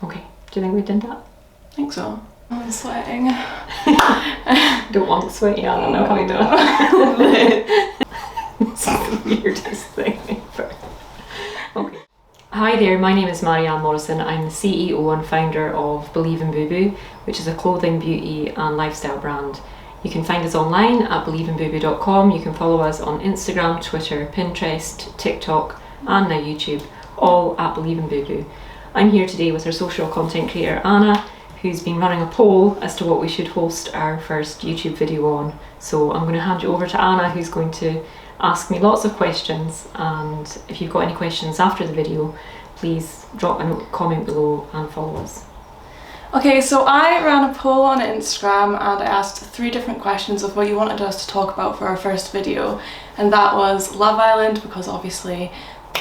Okay, do you think we did that? I think so. I'm sweating. Don't want to sweat, yeah. No, I don't. It's the weirdest thing ever. Okay. Hi there, my name is Marianne Morrison. I'm the CEO and founder of believeinbubu, which is a clothing, beauty and lifestyle brand. You can find us online at believeinbubu.com. You can follow us on Instagram, Twitter, Pinterest, TikTok and now YouTube, all at believeinbubu. I'm here today with our social content creator Anna, who's been running a poll as to what we should host our first YouTube video on. So I'm going to hand you over to Anna, who's going to ask me lots of questions, and if you've got any questions after the video, please drop a comment below and follow us. Okay, so I ran a poll on Instagram and I asked 3 different questions of what you wanted us to talk about for our first video, and that was Love Island, because obviously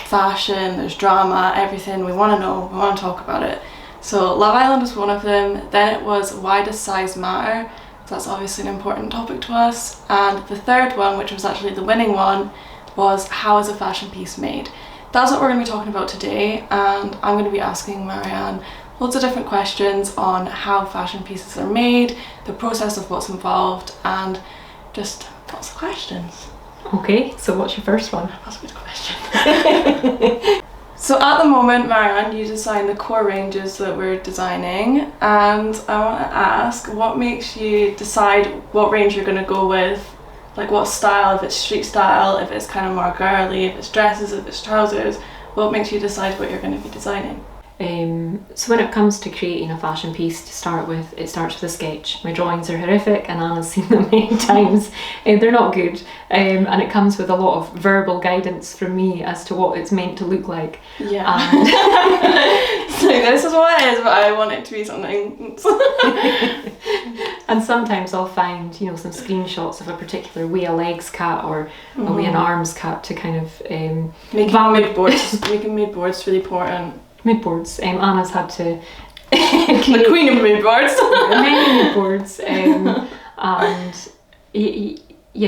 fashion, there's drama, everything, we want to know, we want to talk about it. So Love Island was one of them. Then it was why does size matter? So that's obviously an important topic to us. And the third one, which was actually the winning one, was how is a fashion piece made? That's what we're going to be talking about today, and I'm going to be asking Marianne loads of different questions on how fashion pieces are made, the process of what's involved, and just lots of questions. Okay, so what's your first one? That's a good question. So at the moment, Marianne, you design the core ranges that we're designing, and I want to ask, what makes you decide what range you're going to go with? Like what style, if it's street style, if it's kind of more girly, if it's dresses, if it's trousers, what makes you decide what you're going to be designing? So when it comes to creating a fashion piece, to start with, it starts with a sketch. My drawings are horrific and Anna's seen them many times. They're not good, and it comes with a lot of verbal guidance from me as to what it's meant to look like. Yeah. So this is what it is, but I want it to be something. And sometimes I'll find, some screenshots of a particular way a legs cut or a way an arms cut to kind of making mood boards really important. Mood boards. Anna's had to the queen of mood boards. Many mood boards. And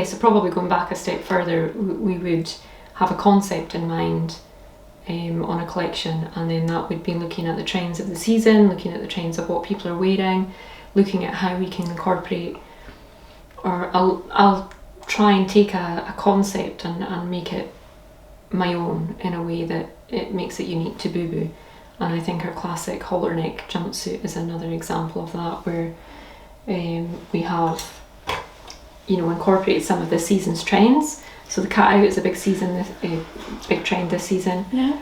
so probably going back a step further, we would have a concept in mind on a collection, and then that would be looking at the trends of the season, looking at the trends of what people are wearing, looking at how we can incorporate, or I'll try and take a concept and make it my own in a way that it makes it unique to Bubu. And I think our classic halter neck jumpsuit is another example of that, where we have incorporated some of the season's trends. So the cut out is a big big trend this season. Yeah.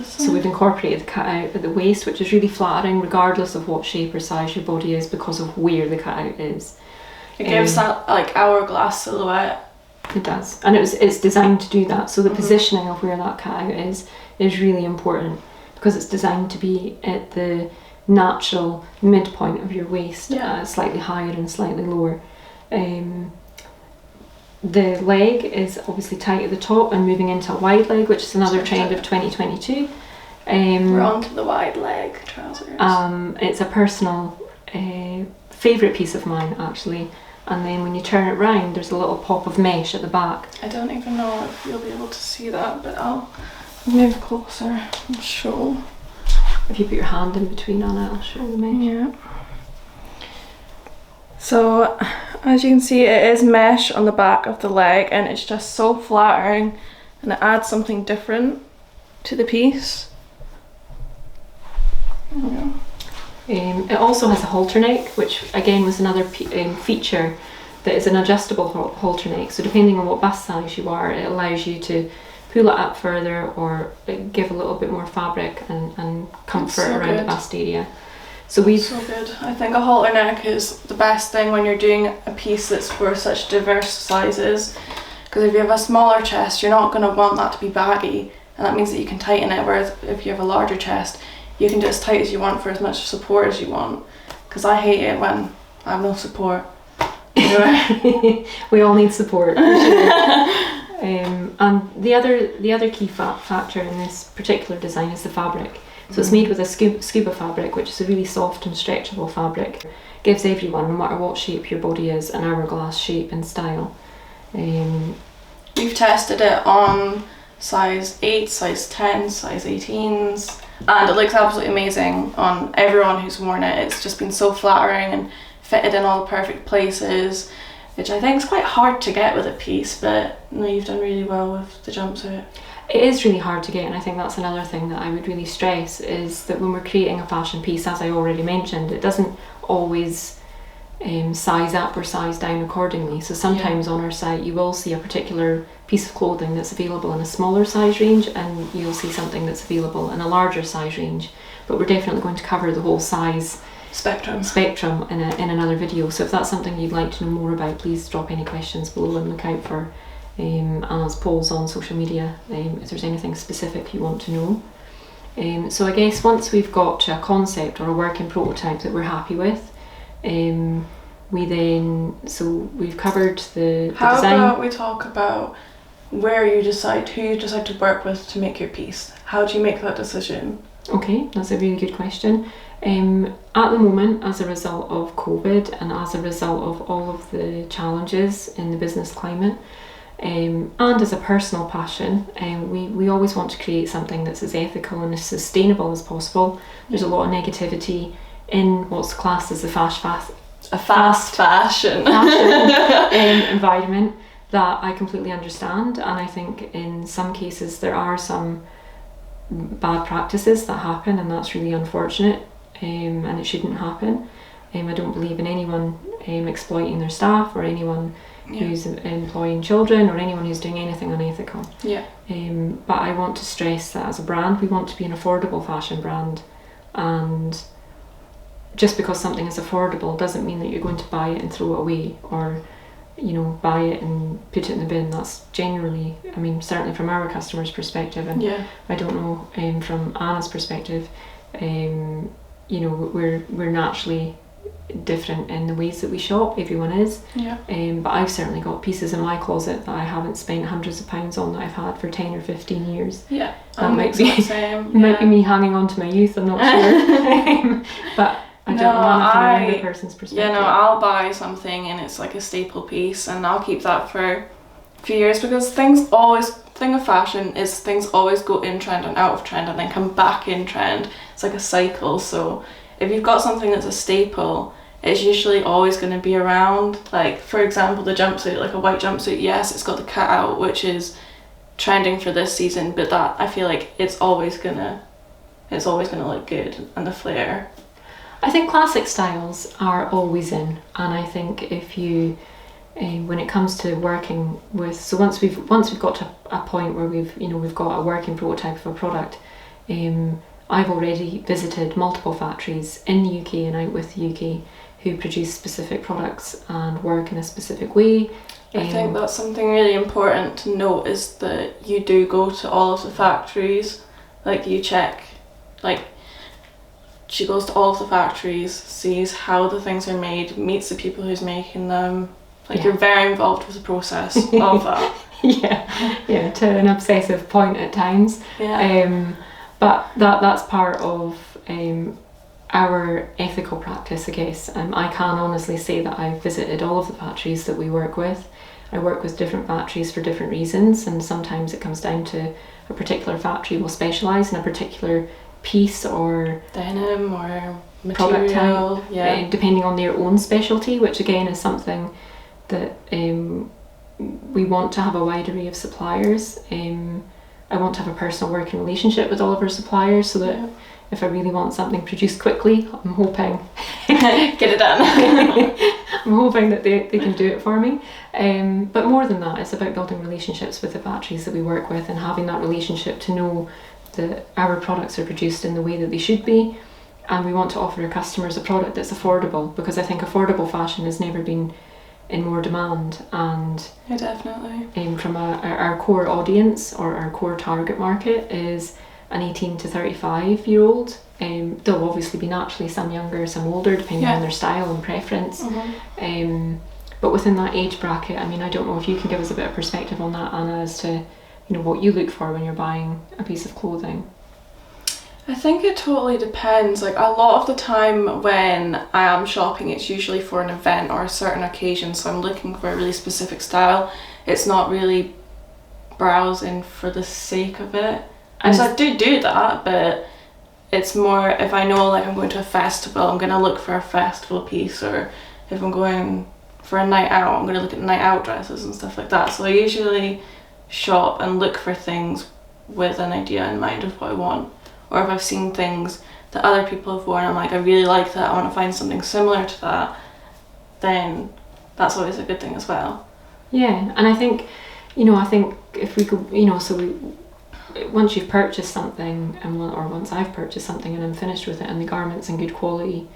So we've incorporated the cut out at the waist, which is really flattering regardless of what shape or size your body is, because of where the cut out is. It gives that like hourglass silhouette. It does, and it's designed to do that. So the positioning of where that cut out is really important, because it's designed to be at the natural midpoint of your waist, slightly higher and slightly lower. The leg is obviously tight at the top and moving into a wide leg, which is another trend of 2022. We're on to the wide leg trousers. It's a personal favourite piece of mine, actually. And then when you turn it round, there's a little pop of mesh at the back. I don't even know if you'll be able to see that, but I'll move closer and show. If you put your hand in between, Anna, I'll show the mesh. Yeah. So, as you can see, it is mesh on the back of the leg, and it's just so flattering, and it adds something different to the piece. There we go. It also has a halter neck, which again was another feature that is an adjustable halter neck. So depending on what bust size you are, it allows you to pull it up further or give a little bit more fabric and comfort around the bust area. So so good. I think a halter neck is the best thing when you're doing a piece that's for such diverse sizes, because if you have a smaller chest, you're not going to want that to be baggy, and that means that you can tighten it, whereas if you have a larger chest, you can do as tight as you want for as much support as you want, because I hate it when I have no support. Anyway. We all need support, for sure. And the other key factor in this particular design is the fabric. So it's made with a scuba fabric, which is a really soft and stretchable fabric. Gives everyone, no matter what shape your body is, an hourglass shape and style. We've tested it on size 8, size 10, size 18s. and it looks absolutely amazing on everyone who's worn it. It's just been so flattering and fitted in all the perfect places, which I think is quite hard to get with a piece, but no, you've done really well with the jumpsuit. It is really hard to get, and I think that's another thing that I would really stress, is that when we're creating a fashion piece, as I already mentioned, it doesn't always size up or size down accordingly. So sometimes on our site you will see a particular piece of clothing that's available in a smaller size range, and you'll see something that's available in a larger size range, but we're definitely going to cover the whole size spectrum in another video. So if that's something you'd like to know more about, please drop any questions below and look out for Anna's polls on social media if there's anything specific you want to know. So I guess once we've got to a concept or a working prototype that we're happy with, we've covered the design. How about we talk about who you decide to work with to make your piece? How do you make that decision? Okay, that's a really good question. At the moment, as a result of COVID and as a result of all of the challenges in the business climate, and as a personal passion, we always want to create something that's as ethical and as sustainable as possible. There's a lot of negativity in what's classed as a fast fashion environment that I completely understand, and I think in some cases there are some bad practices that happen, and that's really unfortunate, and it shouldn't happen. I don't believe in anyone exploiting their staff, or anyone who's employing children, or anyone who's doing anything unethical. But I want to stress that as a brand, we want to be an affordable fashion brand, and just because something is affordable doesn't mean that you're going to buy it and throw it away, or buy it and put it in the bin. That's generally, certainly from our customers' perspective, and I don't know from Anna's perspective, we're naturally different in the ways that we shop. Everyone is. But I've certainly got pieces in my closet that I haven't spent hundreds of pounds on, that I've had for 10 or 15 years. That might be me hanging on to my youth, I'm not sure. But I don't know from a younger person's perspective. I'll buy something and it's like a staple piece, and I'll keep that for a few years, because thing of fashion is things always go in trend and out of trend and then come back in trend. It's like a cycle. So if you've got something that's a staple, it's usually always going to be around. Like, for example, the jumpsuit, like a white jumpsuit, yes, it's got the cutout, which is trending for this season, but that, I feel like it's always gonna look good, and the flare. I think classic styles are always in, and I think if you, when it comes to working with, so once we've got to a point where we've got a working prototype of a product, I've already visited multiple factories in the UK and out with the UK who produce specific products and work in a specific way. I think that's something really important to note, is that you do go to all of the factories. Like, you check, like, she goes to all of the factories, sees how the things are made, meets the people who's making them. Like, you're very involved with the process of that. To an obsessive point at times. But that's part of our ethical practice, I guess. I can honestly say that I've visited all of the factories that we work with. I work with different factories for different reasons, and sometimes it comes down to a particular factory will specialise in a particular piece or denim or material, product type, depending on their own specialty, which again is something that we want to have a wide array of suppliers. I want to have a personal working relationship with all of our suppliers, so that if I really want something produced quickly, I'm hoping get it done. I'm hoping that they can do it for me. But more than that, it's about building relationships with the factories that we work with, and having that relationship to know that our products are produced in the way that they should be, and we want to offer our customers a product that's affordable, because I think affordable fashion has never been in more demand. And definitely from our core audience, or our core target market, is an 18 to 35 year old. There'll obviously be naturally some younger, some older, depending on their style and preference. But within that age bracket, I don't know if you can give us a bit of perspective on that, Anna, as to what you look for when you're buying a piece of clothing. I think it totally depends. Like, a lot of the time when I am shopping, it's usually for an event or a certain occasion, so I'm looking for a really specific style. It's not really browsing for the sake of it. And so I do that, but it's more if I know like I'm going to a festival, I'm going to look for a festival piece, or if I'm going for a night out, I'm going to look at night out dresses and stuff like that. So I usually shop and look for things with an idea in mind of what I want. Or if I've seen things that other people have worn, I'm like, I really like that, I want to find something similar to that, then that's always a good thing as well. Yeah, and I think, I think if we go, once you've purchased something, or once I've purchased something and I'm finished with it and the garment's in good quality,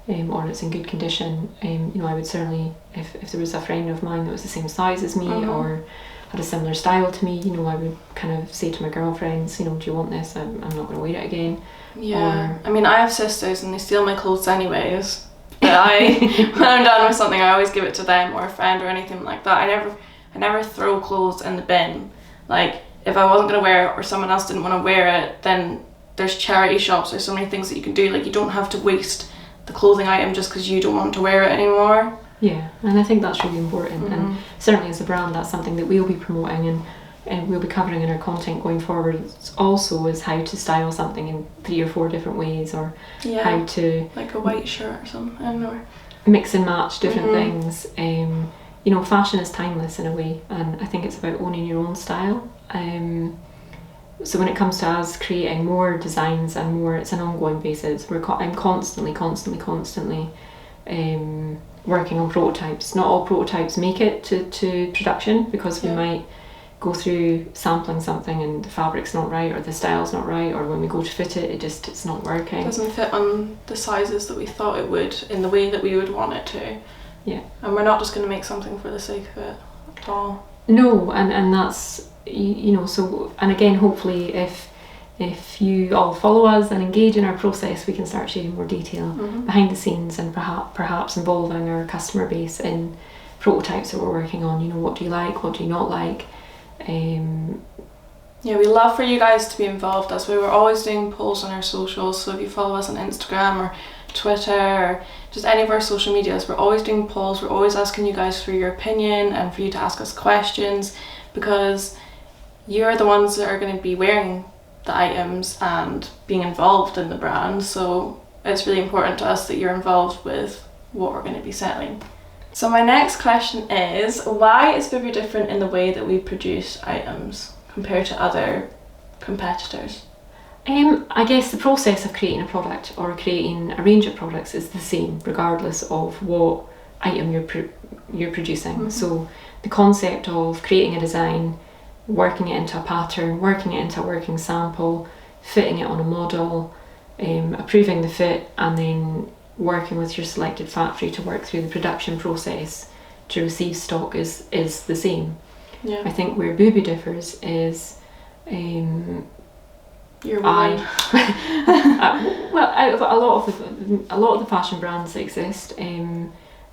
or it's in good condition, I would certainly, if there was a friend of mine that was the same size as me, or had a similar style to me, I would kind of say to my girlfriends, do you want this? I'm not going to wear it again. Yeah, I mean, I have sisters and they steal my clothes anyways. But when I'm done with something, I always give it to them or a friend or anything like that. I never throw clothes in the bin. Like, if I wasn't going to wear it or someone else didn't want to wear it, then there's charity shops. There's so many things that you can do. Like, you don't have to waste the clothing item just because you don't want to wear it anymore. Yeah, and I think that's really important. And certainly as a brand, that's something that we'll be promoting and we'll be covering in our content going forward. Also is how to style something in 3 or 4 different ways, or how to, like a white shirt or something, I don't know, mix and match different things. Fashion is timeless in a way, and I think it's about owning your own style. So when it comes to us creating more designs and more, it's an ongoing basis. I'm constantly working on prototypes. Not all prototypes make it to production, because we might go through sampling something and the fabric's not right, or the style's not right, or when we go to fit it, it's not working. It doesn't fit on the sizes that we thought it would in the way that we would want it to. Yeah. And we're not just going to make something for the sake of it at all. No, and that's, so, and again, hopefully if you all follow us and engage in our process, we can start sharing more detail behind the scenes, and perhaps involving our customer base in prototypes that we're working on. What do you like, what do you not like? Yeah, we love for you guys to be involved. That's why we're always doing polls on our socials. So if you follow us on Instagram or Twitter or just any of our social medias, we're always doing polls. We're always asking you guys for your opinion and for you to ask us questions, because you're the ones that are going to be wearing the items and being involved in the brand. So it's really important to us that you're involved with what we're going to be selling. So my next question is, why is Bubu different in the way that we produce items compared to other competitors? I guess the process of creating a product or creating a range of products is the same regardless of what item you're producing. So the concept of creating a design, working it into a pattern, working it into a working sample, fitting it on a model, approving the fit, and then working with your selected factory to work through the production process to receive stock is the same. Yeah. I think where Bubu differs is you're one. Well, out of a lot of the fashion brands that exist,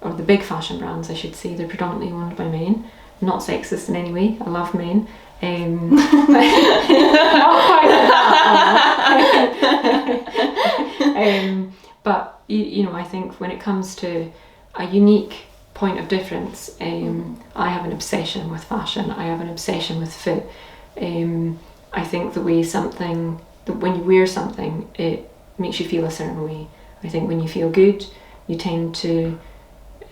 or the big fashion brands I should say, they're predominantly owned by men. I'm not sexist in any way, I love men. Not quite like that. But I think when it comes to a unique point of difference, I have an obsession with fashion. I have an obsession with fit. I think the way when you wear something, it makes you feel a certain way. I think when you feel good, you tend to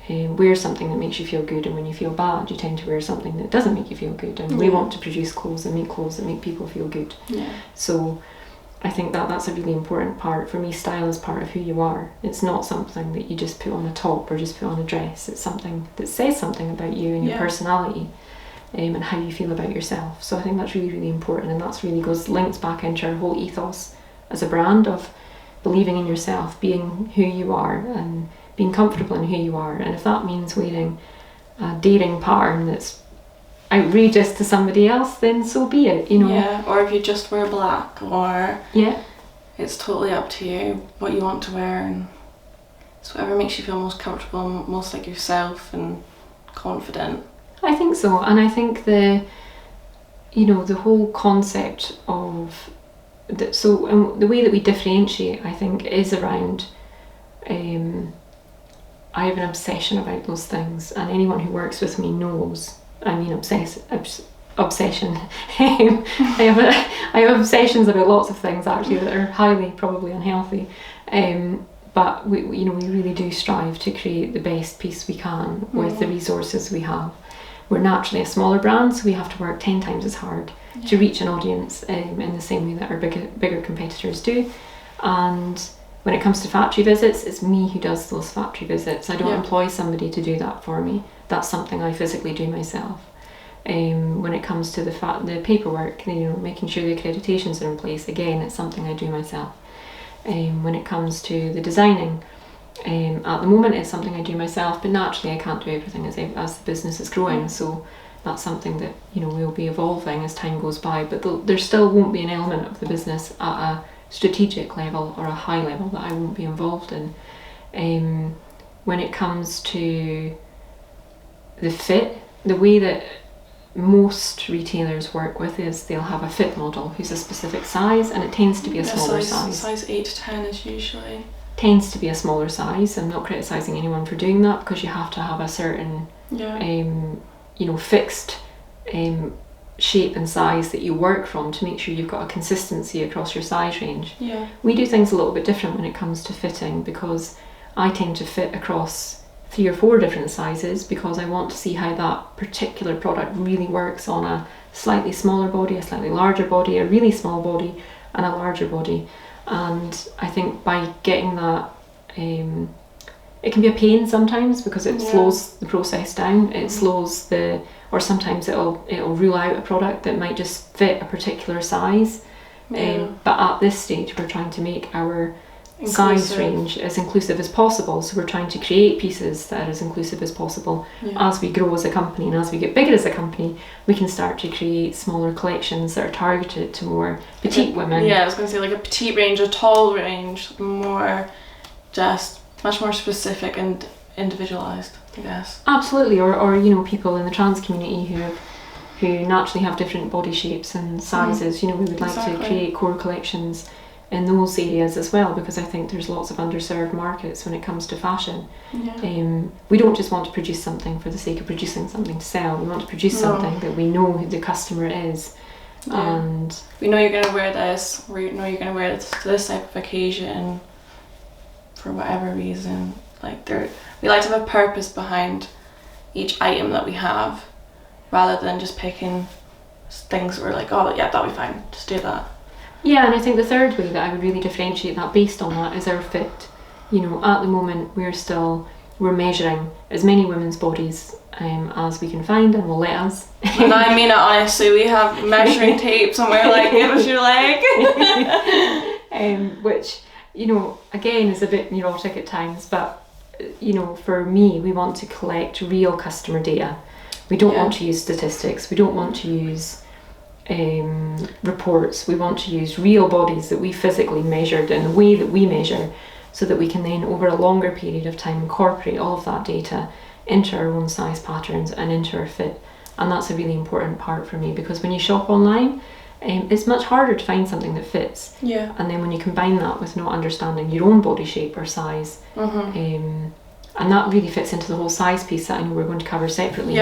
wear something that makes you feel good, and when you feel bad, you tend to wear something that doesn't make you feel good. And we want to produce clothes and make clothes that make people feel good. Yeah. So I think that's a really important part. For me, style is part of who you are. It's not something that you just put on a top or just put on a dress. It's something that says something about you and your personality, and how you feel about yourself. So I think that's really, really important, and that's really links back into our whole ethos as a brand of believing in yourself, being who you are, and being comfortable in who you are. And if that means wearing a daring pattern that's outrageous to somebody else, then so be it, Yeah, or if you just wear black, or it's totally up to you what you want to wear, and it's whatever makes you feel most comfortable, most like yourself and confident. I think so, and I think the whole concept of the way that we differentiate, I think, is around I have an obsession about those things, and anyone who works with me knows. I mean, obsession. I have obsessions about lots of things actually that are highly probably unhealthy. But we really do strive to create the best piece we can with the resources we have. We're naturally a smaller brand, so we have to work 10 times as hard to reach an audience in the same way that our bigger competitors do. And when it comes to factory visits, it's me who does those factory visits. I don't employ somebody to do that for me. That's something I physically do myself. When it comes to the paperwork, making sure the accreditations are in place, again, it's something I do myself. When it comes to the designing, at the moment it's something I do myself, but naturally I can't do everything as the business is growing, so that's something that we'll be evolving as time goes by, but there still won't be an element of the business at a strategic level or a high level that I won't be involved in. When it comes to the fit, the way that most retailers work with is they'll have a fit model who's a specific size, and it tends to be a smaller size. Size 8 to 10 is usually. Tends to be a smaller size. I'm not criticising anyone for doing that, because you have to have a certain fixed shape and size that you work from to make sure you've got a consistency across your size range. Yeah. We do things a little bit different when it comes to fitting, because I tend to fit across 3 or 4 different sizes, because I want to see how that particular product really works on a slightly smaller body, a slightly larger body, a really small body and a larger body. And I think by getting that, it can be a pain sometimes because it slows the process down. It slows or sometimes it'll rule out a product that might just fit a particular size. But at this stage we're trying to make our size range as inclusive as possible, so we're trying to create pieces that are as inclusive as possible. As we grow as a company and as we get bigger as a company, we can start to create smaller collections that are targeted to more petite women. I was going to say like a petite range, a tall range, more just much more specific and individualized, I guess. Absolutely, or people in the trans community who naturally have different body shapes and sizes. We would like to create core collections in those areas as well, because I think there's lots of underserved markets when it comes to fashion. We don't just want to produce something for the sake of producing something to sell. We want to produce something that we know who the customer is, and we know you're going to wear this, or you know you're going to wear this to this type of occasion for whatever reason. Like we like to have a purpose behind each item that we have, rather than just picking things we're like, oh yeah, that'll be fine, just do that. Yeah, and I think the third way that I would really differentiate that based on that is our fit. At the moment we're measuring as many women's bodies as we can find, and will let us. And I mean it honestly, we have measuring tapes and we're like, give us your leg. Which, again is a bit neurotic at times, but for me, we want to collect real customer data. We don't want to use statistics, we don't want to use reports. We want to use real bodies that we physically measured in the way that we measure, so that we can then over a longer period of time incorporate all of that data into our own size patterns and into our fit. And that's a really important part for me, because when you shop online, it's much harder to find something that fits. And then when you combine that with not understanding your own body shape or size, and that really fits into the whole size piece that I know we're going to cover separately.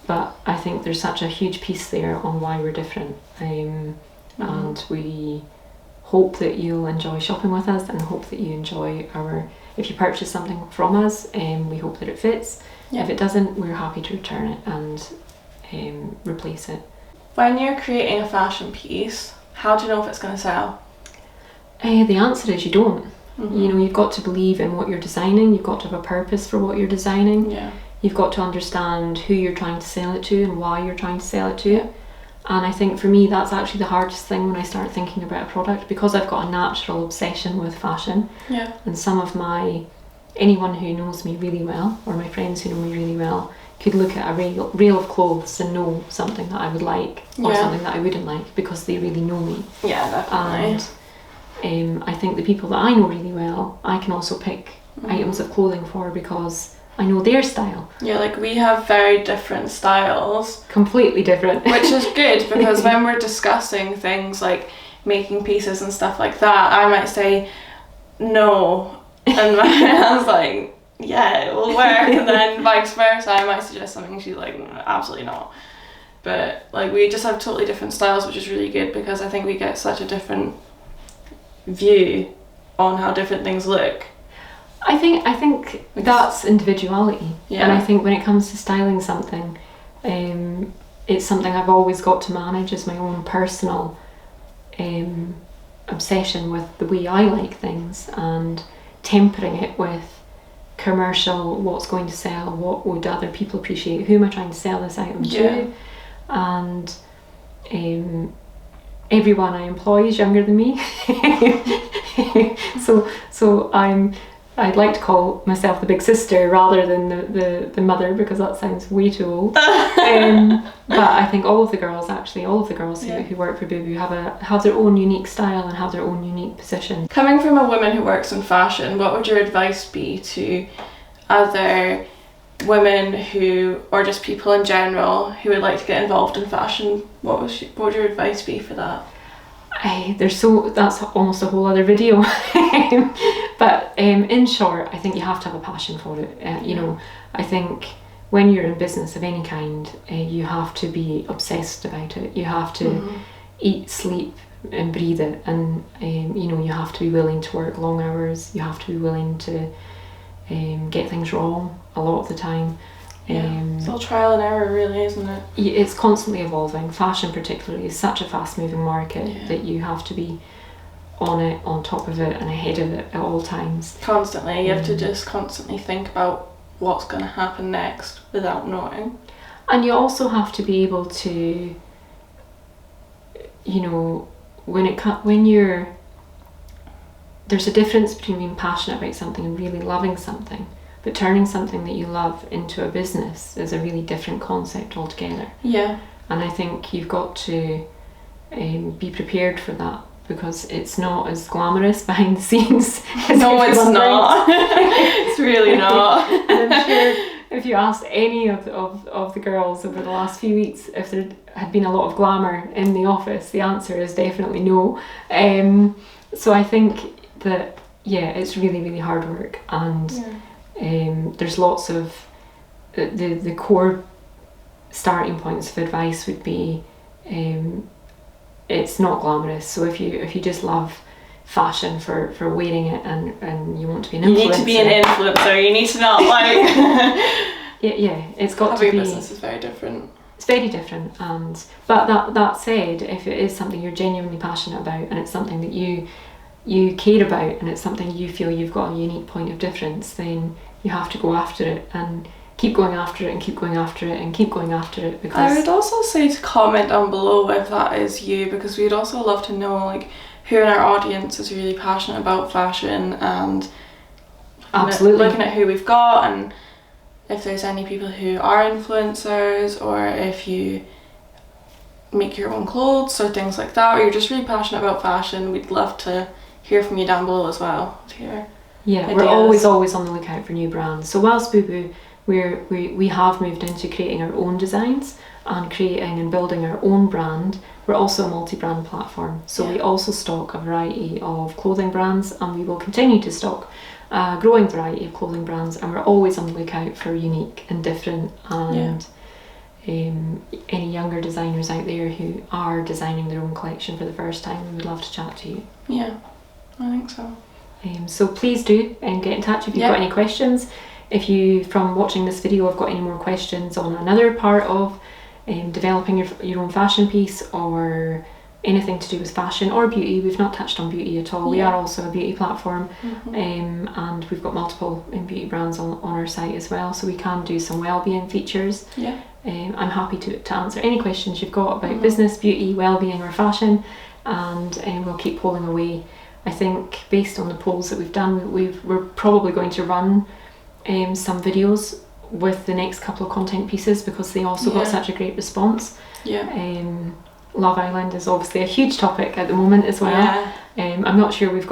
But I think there's such a huge piece there on why we're different, and we hope that you'll enjoy shopping with us, and hope that you enjoy if you purchase something from us, we hope that it fits. If it doesn't, we're happy to return it and replace it. When you're creating a fashion piece, how do you know if it's going to sell? The answer is you don't. You've got to believe in what you're designing, you've got to have a purpose for what you're designing. You've got to understand who you're trying to sell it to and why you're trying to sell it to. And I think for me that's actually the hardest thing when I start thinking about a product, because I've got a natural obsession with fashion. And anyone who knows me really well, or my friends who know me really well, could look at a reel of clothes and know something that I would like or something that I wouldn't like, because they really know me. Definitely. And I think the people that I know really well, I can also pick items of clothing for, because I know their style. Like we have very different styles. Completely different. Which is good, because when we're discussing things like making pieces and stuff like that, I might say no, and Marianne's like, yeah, it will work, and then vice versa, I might suggest something, she's like, absolutely not. but like we just have totally different styles, which is really good because I think we get such a different view on how different things look. I think that's individuality, and I think when it comes to styling something, it's something I've always got to manage as my own personal obsession with the way I like things, and tempering it with commercial, what's going to sell, what would other people appreciate, who am I trying to sell this item to, and everyone I employ is younger than me. so I'd like to call myself the big sister rather than the mother, because that sounds way too old. But I think all of the girls who work for Bubu have their own unique style and have their own unique position. Coming from a woman who works in fashion, what would your advice be to other women who, or just people in general, who would like to get involved in fashion? What would your advice be for that? That's almost a whole other video. But in short, I think you have to have a passion for it. You know, I think when you're in business of any kind, you have to be obsessed about it. You have to eat, sleep and breathe it, and you know, you have to be willing to work long hours. You have to be willing to get things wrong a lot of the time. It's all trial and error, really, isn't it? It's constantly evolving. Fashion particularly is such a fast moving market that you have to be on it, on top of it and ahead of it at all times. Constantly. You have to just constantly think about what's going to happen next without knowing. And you also have to be able to, you know, there's a difference between being passionate about something and really loving something. But turning something that you love into a business is a really different concept altogether. Yeah. And I think you've got to be prepared for that, because it's not as glamorous behind the scenes. No, it's not. It's really not. And I'm sure if you asked any of the girls over the last few weeks if there had been a lot of glamour in the office, the answer is definitely no. So I think that, it's really, really hard work, and there's lots of the core starting points of advice would be it's not glamorous. So if you just love fashion for wearing it and you want to be an influencer, you need to be an influencer. You need to not like it's got every to be. Business is very different. It's very different, but that said, if it is something you're genuinely passionate about and it's something that you care about and it's something you feel you've got a unique point of difference, then you have to go after it and keep going after it and keep going after it and keep going after it. Because I would also say to comment down below if that is you, because we'd also love to know like who in our audience is really passionate about fashion, and absolutely looking at who we've got, and if there's any people who are influencers, or if you make your own clothes or things like that, or you're just really passionate about fashion. We'd love to hear from you down below as well. We're always on the lookout for new brands. So whilst Bubu, we have moved into creating our own designs and creating and building our own brand, we're also a multi-brand platform. So we also stock a variety of clothing brands, and we will continue to stock a growing variety of clothing brands, and we're always on the lookout for unique and different and any younger designers out there who are designing their own collection for the first time. We would love to chat to you. Yeah, I think so. So please do get in touch if you've got any questions. If you, from watching this video, have got any more questions on another part of developing your own fashion piece, or anything to do with fashion or beauty. We've not touched on beauty at all. We are also a beauty platform, and we've got multiple beauty brands on our site as well, so we can do some well-being features. I'm happy to answer any questions you've got about business, beauty, well-being or fashion, and we'll keep polling away. I think based on the polls that we've done, we're probably going to run some videos with the next couple of content pieces, because they also got such a great response. Love Island is obviously a huge topic at the moment as well. I'm not sure I've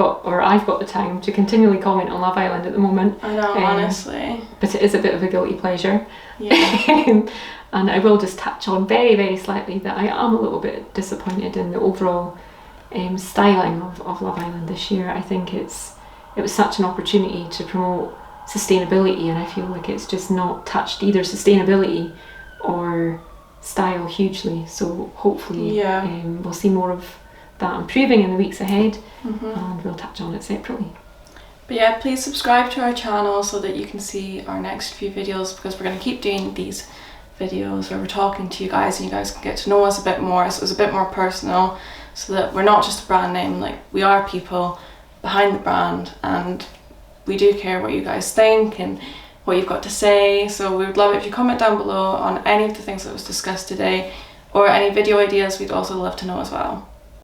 got the time to continually comment on Love Island at the moment. I know, honestly. But it is a bit of a guilty pleasure. And I will just touch on very, very slightly that I am a little bit disappointed in the overall styling of Love Island this year. I think it was such an opportunity to promote sustainability, and I feel like it's just not touched either sustainability or style hugely. So hopefully Yeah. we'll see more of that improving in the weeks ahead, Mm-hmm. and we'll touch on it separately. But yeah, please subscribe to our channel so that you can see our next few videos, because we're going to keep doing these videos where we're talking to you guys and you guys can get to know us a bit more, so it's a bit more personal, so that we're not just a brand name, like we are people behind the brand, and we do care what you guys think and what you've got to say. So we would love it if you comment down below on any of the things that was discussed today, or any video ideas. We'd also love to know as well.